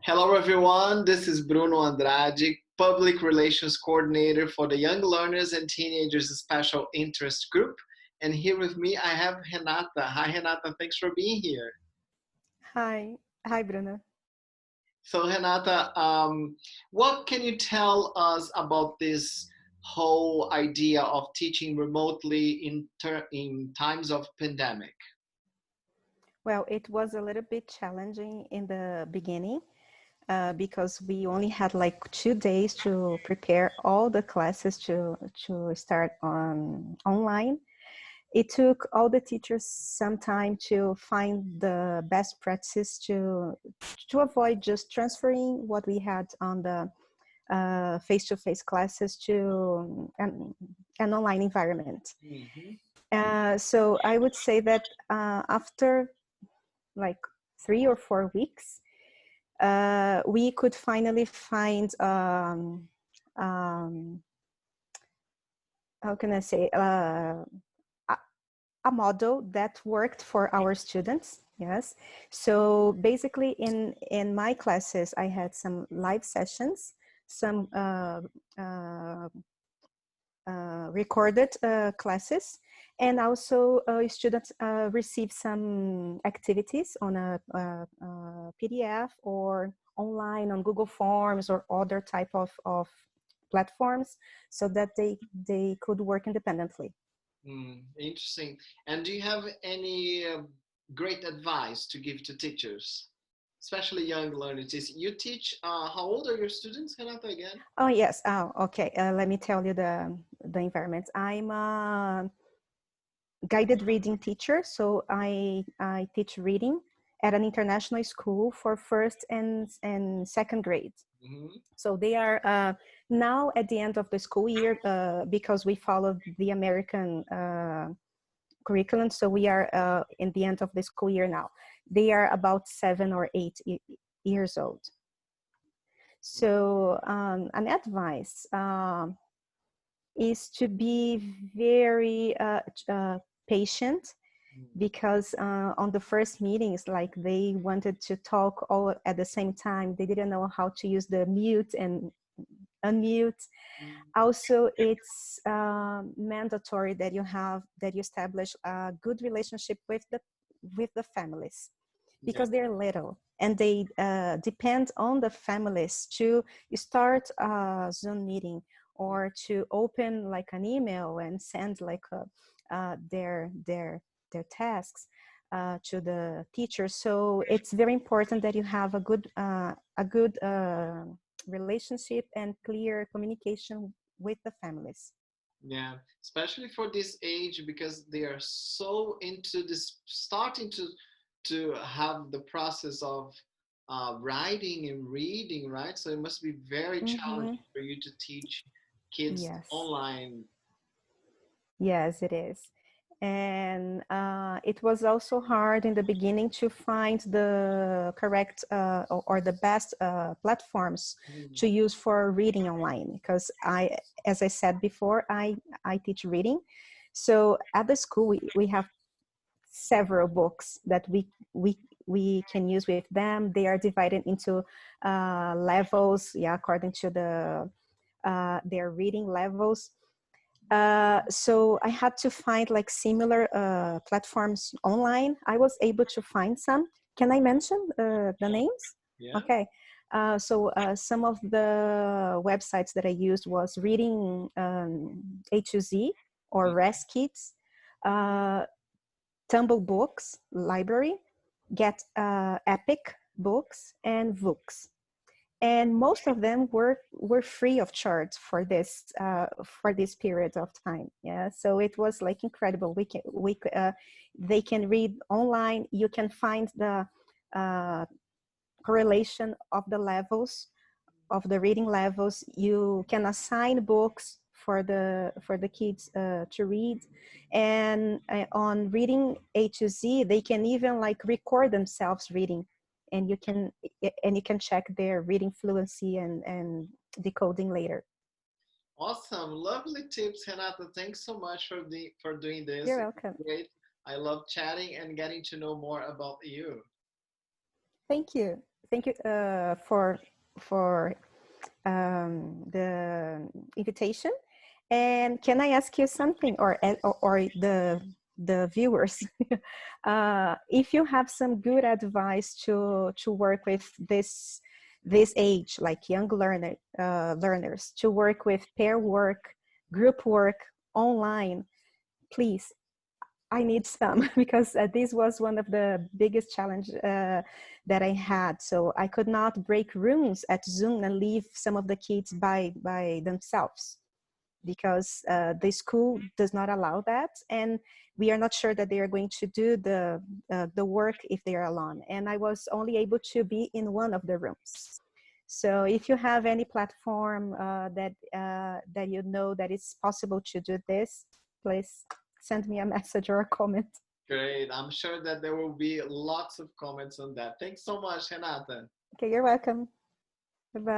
Hello everyone, this is Bruno Andrade, Public Relations Coordinator for the Young Learners and Teenagers Special Interest Group. And here with me I have Renata. Hi Renata, thanks for being here. Hi. Hi, Bruno. So Renata, what can you tell us about this whole idea of teaching remotely in times of pandemic? Well, it was a little bit challenging in the beginning because we only had like 2 days to prepare all the classes to start online. It took all the teachers some time to find the best practices to avoid just transferring what we had on the face-to-face classes to an online environment. Mhm. So I would say that after like 3 or 4 weeks, we could finally find um, how can I say a, a model that worked for our students. Yes. So basically, in my classes, I had some live sessions, some uh, recorded classes, and also students receive some activities on a PDF or online on Google Forms or other type of platforms so that they could work independently. Interesting. And do you have any great advice to give to teachers, especially young learners? You teach, how old are your students, Renata, again? Oh, yes. Oh, okay. Let me tell you the environment. I'm a guided reading teacher, so I teach reading at an international school for first and second grade. Hmm. So they are now at the end of the school year because we follow the American curriculum. So we are in the end of the school year now. They are about 7 or 8 years old. So an advice is to be very patient because on the first meetings, like they wanted to talk all at the same time. They didn't know how to use the mute and unmute. Also, it's mandatory that you establish a good relationship with the families Yeah. because they're little and they depend on the families to start a Zoom meeting or to open like an email and send like their tasks to the teacher. So it's very important that you have a good relationship and clear communication with the families. Yeah, especially for this age because they are so into this, starting to have the process of writing and reading, right? So it must be very Mm-hmm. challenging for you to teach kids Yes. online. Yes, it is. And it was also hard in the beginning to find the correct or the best platforms Mhm. to use for reading online because as I said before, I teach reading. So at the school, we have several books that we can use with them. They are divided into levels, yeah, according to their reading levels. So I had to find like similar platforms online. I was able to find some. Can I mention the names? Yeah. Okay. So some of the websites that I used was Reading A to Z or Res Kids, uh, Tumble Books Library, Get Epic Books, and Books, and most of them were free of charge for this period of time. Yeah, so it was like incredible. They can read online. You can find the uh, correlation of the levels of the reading levels. You can assign books for the kids to read, and on Reading A to Z, they can even like record themselves reading, and you can check their reading fluency and decoding later. Awesome. Lovely tips, Renata. Thanks so much for doing this. You're It's welcome. great. I love chatting and getting to know more about you. Thank you. thank you for the invitation. And can I ask you something, or the viewers, if you have some good advice to work with this age, like young learners, to work with pair work, group work, online, please, I need some because this was one of the biggest challenge that I had. So I could not break rooms at Zoom and leave some of the kids by themselves because the school does not allow that, and we are not sure that they are going to do the work if they are alone. And I was only able to be in one of the rooms. So if you have any platform that you know that it's possible to do this, please send me a message or a comment. Great. I'm sure that there will be lots of comments on that. Thanks so much, Renata. Okay, you're welcome. Bye-bye.